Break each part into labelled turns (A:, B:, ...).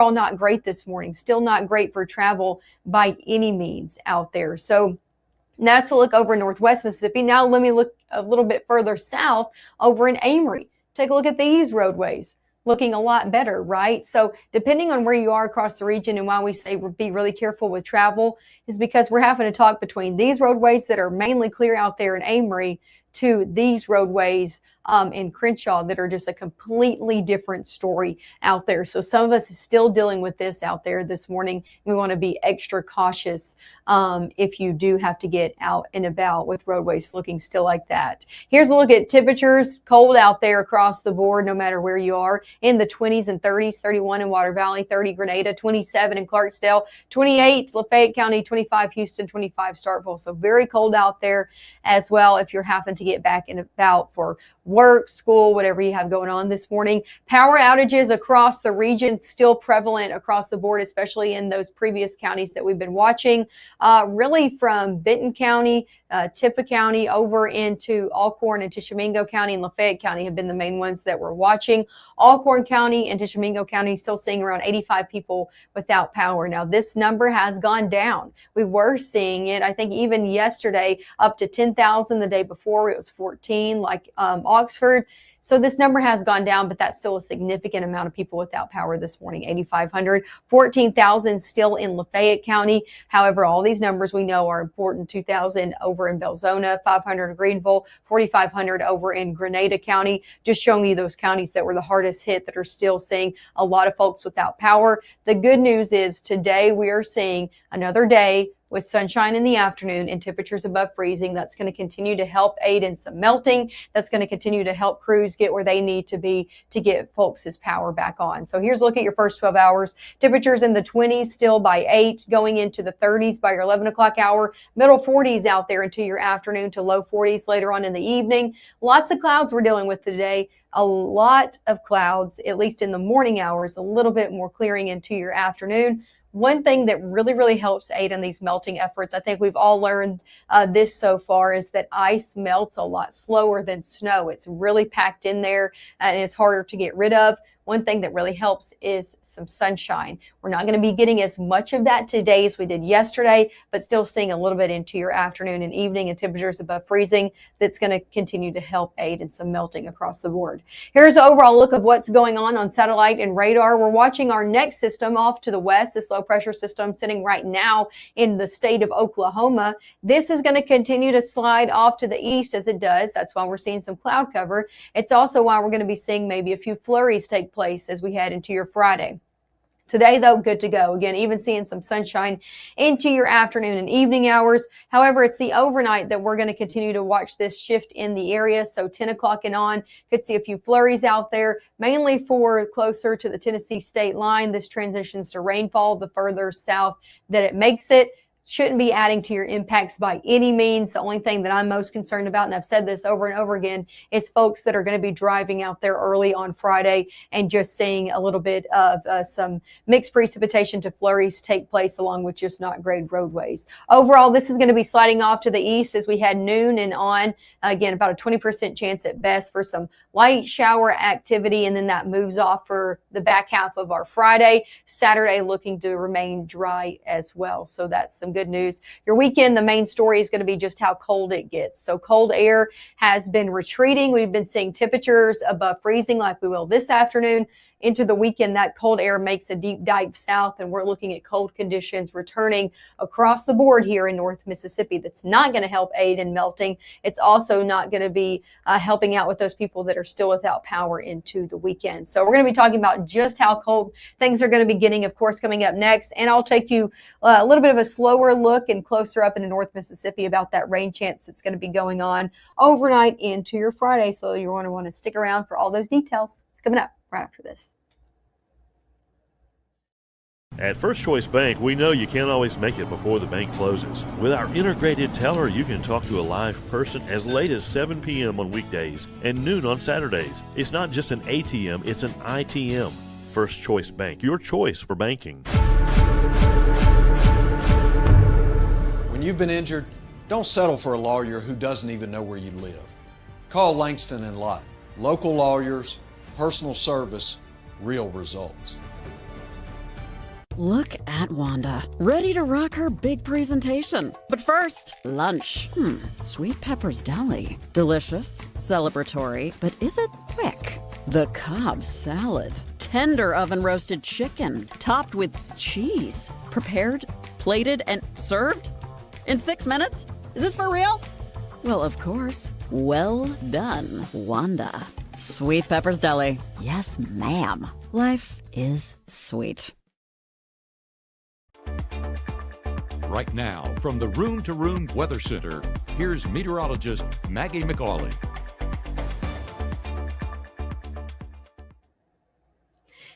A: All not great this morning, still not great for travel by any means out there. So that's a look over Northwest Mississippi. Now let me look a little bit further south over in Amory. Take a look at these roadways. Looking a lot better, right? So depending on where you are across the region, and why we say be really careful with travel is because we're having to talk between these roadways that are mainly clear out there in Amory to these roadways in Crenshaw that are just a completely different story out there. So some of us is still dealing with this out there this morning. We want to be extra cautious if you do have to get out and about with roadways looking still like that. Here's a look at temperatures. Cold out there across the board, no matter where you are, in the 20s and 30s, 31 in Water Valley, 30 Grenada, 27 in Clarksdale, 28 Lafayette County, 25 Houston, 25 Starkville. So very cold out there as well if you're having to get back and about for work, school, whatever you have going on this morning. Power outages across the region still prevalent across the board, especially in those previous counties that we've been watching. Really from Benton County, Tippah County over into Alcorn and Tishomingo County and Lafayette County have been the main ones that we're watching. Alcorn County and Tishomingo County still seeing around 85 people without power. Now this number has gone down. We were seeing it, I think even yesterday, up to 10,000. The day before it was 14, like Oxford. So this number has gone down, but that's still a significant amount of people without power this morning. 8,500, 14,000 still in Lafayette County. However, all these numbers we know are important. 2,000 over in Belzona, 500 in Greenville, 4,500 over in Grenada County. Just showing you those counties that were the hardest hit that are still seeing a lot of folks without power. The good news is today we are seeing another day with sunshine in the afternoon and temperatures above freezing. That's going to continue to help aid in some melting. That's going to continue to help crews get where they need to be to get folks' power back on. So here's a look at your first 12 hours. Temperatures in the 20s still by 8, going into the 30s by your 11 o'clock hour. Middle 40s out there into your afternoon to low 40s later on in the evening. Lots of clouds we're dealing with today. A lot of clouds, at least in the morning hours, a little bit more clearing into your afternoon. One thing that really helps aid in these melting efforts, I think we've all learned this so far, is that ice melts a lot slower than snow. It's really packed in there and it's harder to get rid of. One thing that really helps is some sunshine. We're not going to be getting as much of that today as we did yesterday, but still seeing a little bit into your afternoon and evening and temperatures above freezing. That's going to continue to help aid in some melting across the board. Here's an overall look of what's going on satellite and radar. We're watching our next system off to the west, this low pressure system sitting right now in the state of Oklahoma. This is going to continue to slide off to the east as it does. That's why we're seeing some cloud cover. It's also why we're going to be seeing maybe a few flurries take place as we head into your Friday. Today, though, good to go. Again, even seeing some sunshine into your afternoon and evening hours. However, it's the overnight that we're going to continue to watch this shift in the area. So 10 o'clock and on, could see a few flurries out there, mainly for closer to the Tennessee state line. This transitions to rainfall the further south that it makes it. Shouldn't be adding to your impacts by any means. The only thing that I'm most concerned about, and I've said this over and over again, is folks that are going to be driving out there early on Friday and just seeing a little bit of some mixed precipitation to flurries take place along with just not great roadways. Overall, this is going to be sliding off to the east as we head noon and on. Again, about a 20% chance at best for some light shower activity, and then that moves off for the back half of our Friday. Saturday looking to remain dry as well. So that's some good news. Your weekend, the main story is going to be just how cold it gets. So cold air has been retreating. We've been seeing temperatures above freezing like we will this afternoon. Into the weekend, that cold air makes a deep dive south, and we're looking at cold conditions returning across the board here in North Mississippi. That's not going to help aid in melting. It's also not going to be helping out with those people that are still without power into the weekend. So we're going to be talking about just how cold things are going to be getting, of course, coming up next. And I'll take you a little bit of a slower look and closer up into North Mississippi about that rain chance that's going to be going on overnight into your Friday. So you're going to want to stick around for all those details. It's coming up right after this.
B: At First Choice Bank, we know you can't always make it before the bank closes. With our integrated teller, you can talk to a live person as late as 7 p.m. on weekdays and noon on Saturdays. It's not just an ATM, it's an ITM. First Choice Bank, your choice for banking.
C: When you've been injured, don't settle for a lawyer who doesn't even know where you live. Call Langston and Lott. Local lawyers, personal service, real results.
D: Look at Wanda, ready to rock her big presentation. But first, lunch. Sweet Pepper's Deli. Delicious, celebratory, but is it quick? The Cobb salad. Tender oven roasted chicken, topped with cheese. Prepared, plated, and served in 6 minutes? Is this for real? Well, of course. Well done, Wanda. Sweet Pepper's Deli. Yes, ma'am. Life is sweet.
E: Right now, from the Room to Room Weather Center, here's meteorologist Maggie McAuley.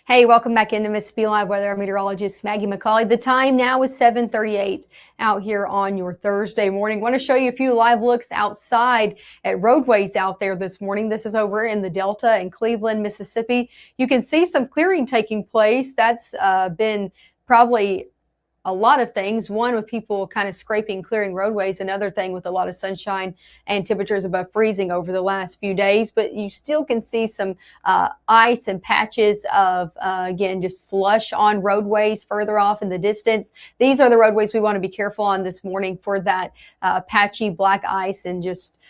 A: Hey, welcome back into Mississippi Live Weather. I'm meteorologist Maggie McAuley. The time now is 7:38 out here on your Thursday morning. Want to show you a few live looks outside at roadways out there this morning. This is over in the Delta in Cleveland, Mississippi. You can see some clearing taking place. That's been probably a lot of things. One, with people kind of scraping, clearing roadways. Another thing with a lot of sunshine and temperatures above freezing over the last few days. But you still can see some ice and patches of, again, just slush on roadways further off in the distance. These are the roadways we want to be careful on this morning for that patchy black ice and just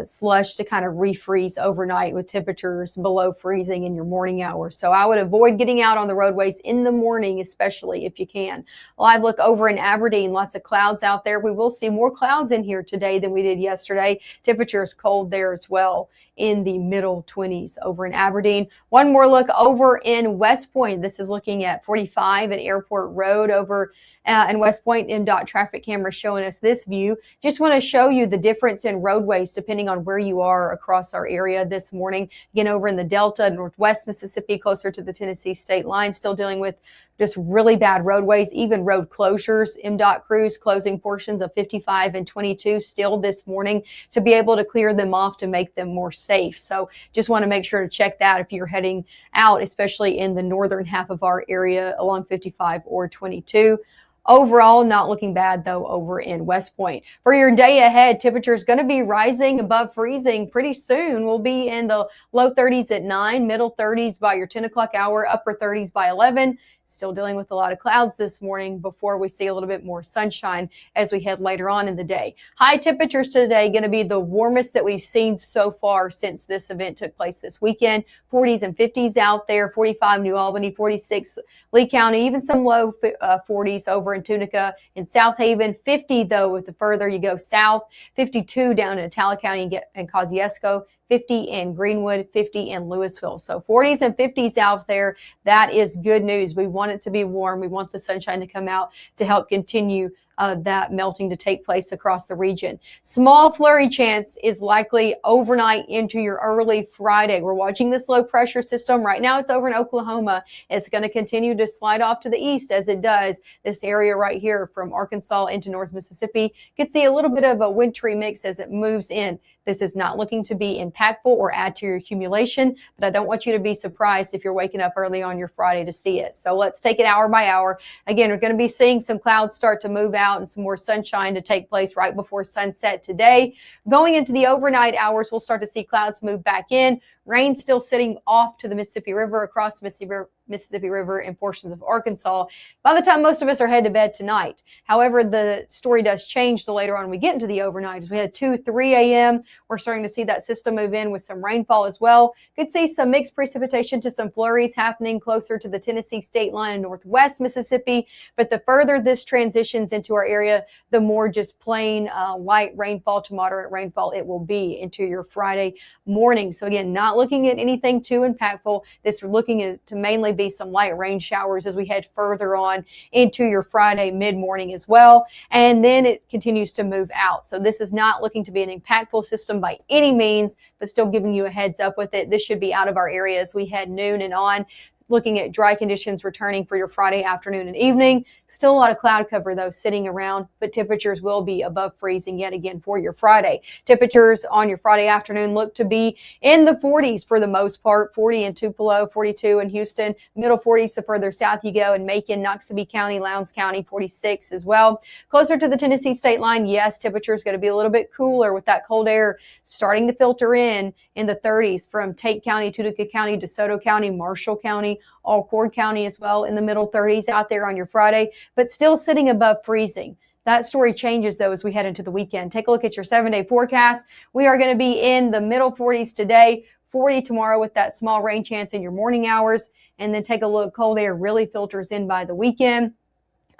A: slush to kind of refreeze overnight with temperatures below freezing in your morning hours. So I would avoid getting out on the roadways in the morning, especially if you can. Live look over in Aberdeen, lots of clouds out there. We will see more clouds in here today than we did yesterday. Temperatures cold there as well, in the middle 20s over in Aberdeen. One more look over in West Point. This is looking at 45 at Airport Road over in West Point. MDOT traffic camera showing us this view. Just want to show you the difference in roadways depending on where you are across our area this morning. Again, over in the Delta, Northwest Mississippi, closer to the Tennessee state line, still dealing with just really bad roadways, even road closures. MDOT crews closing portions of 55 and 22 still this morning to be able to clear them off to make them more safe. So just want to make sure to check that if you're heading out, especially in the northern half of our area along 55 or 22. Overall, not looking bad, though, over in West Point. For your day ahead, temperature is going to be rising above freezing pretty soon. We'll be in the low 30s at 9, middle 30s by your 10 o'clock hour, upper 30s by 11. Still dealing with a lot of clouds this morning before we see a little bit more sunshine as we head later on in the day. High temperatures today going to be the warmest that we've seen so far since this event took place this weekend. 40s and 50s out there, 45 New Albany, 46 Lee County, even some low 40s over in Tunica and South Haven. 50 though, with the further you go south, 52 down in Talcott County and Kosciuszko. 50 in Greenwood, 50 in Louisville. So 40s and 50s out there. That is good news. We want it to be warm. We want the sunshine to come out to help continue that melting to take place across the region. Small flurry chance is likely overnight into your early Friday. We're watching this low pressure system. Right now it's over in Oklahoma. It's going to continue to slide off to the east as it does. This area right here from Arkansas into North Mississippi could see a little bit of a wintry mix as it moves in. This is not looking to be impactful or add to your accumulation, but I don't want you to be surprised if you're waking up early on your Friday to see it. So let's take it hour by hour. Again, we're going to be seeing some clouds start to move out and some more sunshine to take place right before sunset today. Going into the overnight hours, we'll start to see clouds move back in. Rain still sitting off to the Mississippi River, across the Mississippi River and portions of Arkansas by the time most of us are headed to bed tonight. However, the story does change the later on we get into the overnight. As we had 2, 3 a.m., we're starting to see that system move in with some rainfall as well. Could see some mixed precipitation to some flurries happening closer to the Tennessee state line in northwest Mississippi. But the further this transitions into our area, the more just plain light rainfall to moderate rainfall it will be into your Friday morning. So again, not looking at anything too impactful. This looking at to mainly be some light rain showers as we head further on into your Friday mid-morning as well. And then it continues to move out. So this is not looking to be an impactful system by any means, but still giving you a heads up with it. This should be out of our area as we head noon and on. Looking at dry conditions returning for your Friday afternoon and evening. Still a lot of cloud cover, though, sitting around, but temperatures will be above freezing yet again for your Friday. Temperatures on your Friday afternoon look to be in the 40s for the most part, 40 in Tupelo, 42 in Houston, middle 40s the further south you go in Macon, Noxubee County, Lowndes County, 46 as well. Closer to the Tennessee state line, yes, temperature is going to be a little bit cooler with that cold air starting to filter in the 30s from Tate County, Tunica County, DeSoto County, Marshall County, all Cord County as well in the middle 30s out there on your Friday, but still sitting above freezing. That story changes, though, as we head into the weekend. Take a look at your 7-day forecast. We are going to be in the middle 40s today, 40 tomorrow with that small rain chance in your morning hours. And then take a look. Cold air really filters in by the weekend.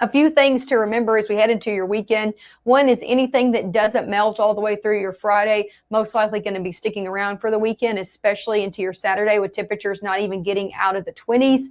A: A few things to remember as we head into your weekend. One is anything that doesn't melt all the way through your Friday, most likely going to be sticking around for the weekend, especially into your Saturday with temperatures not even getting out of the 20s.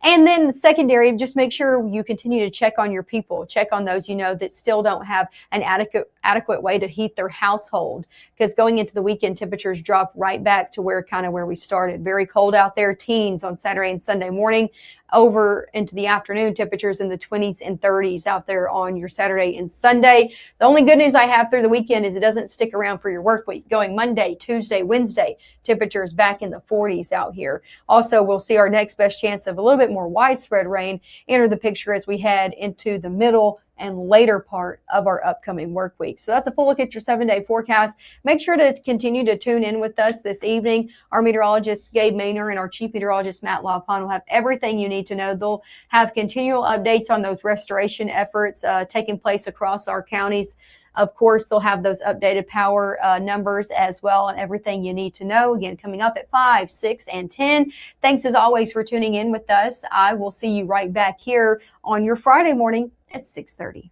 A: And then secondary, just make sure you continue to check on your people. Check on those you know that still don't have an adequate way to heat their household, because going into the weekend, temperatures drop right back to where we started. Very cold out there. Teens on Saturday and Sunday morning. Over into the afternoon, temperatures in the 20s and 30s out there on your Saturday and Sunday. The only good news I have through the weekend is it doesn't stick around for your work week. Going Monday, Tuesday, Wednesday, temperatures back in the 40s out here. Also, we'll see our next best chance of a little bit more widespread rain enter the picture as we head into the middle and later part of our upcoming work week. So that's a full look at your 7-day forecast. Make sure to continue to tune in with us this evening. Our meteorologist, Gabe Maynor, and our chief meteorologist, Matt Lopon, will have everything you need to know. They'll have continual updates on those restoration efforts taking place across our counties. Of course, they'll have those updated power numbers as well, and everything you need to know. Again, coming up at 5, 6, and 10. Thanks as always for tuning in with us. I will see you right back here on your Friday morning at 6:30.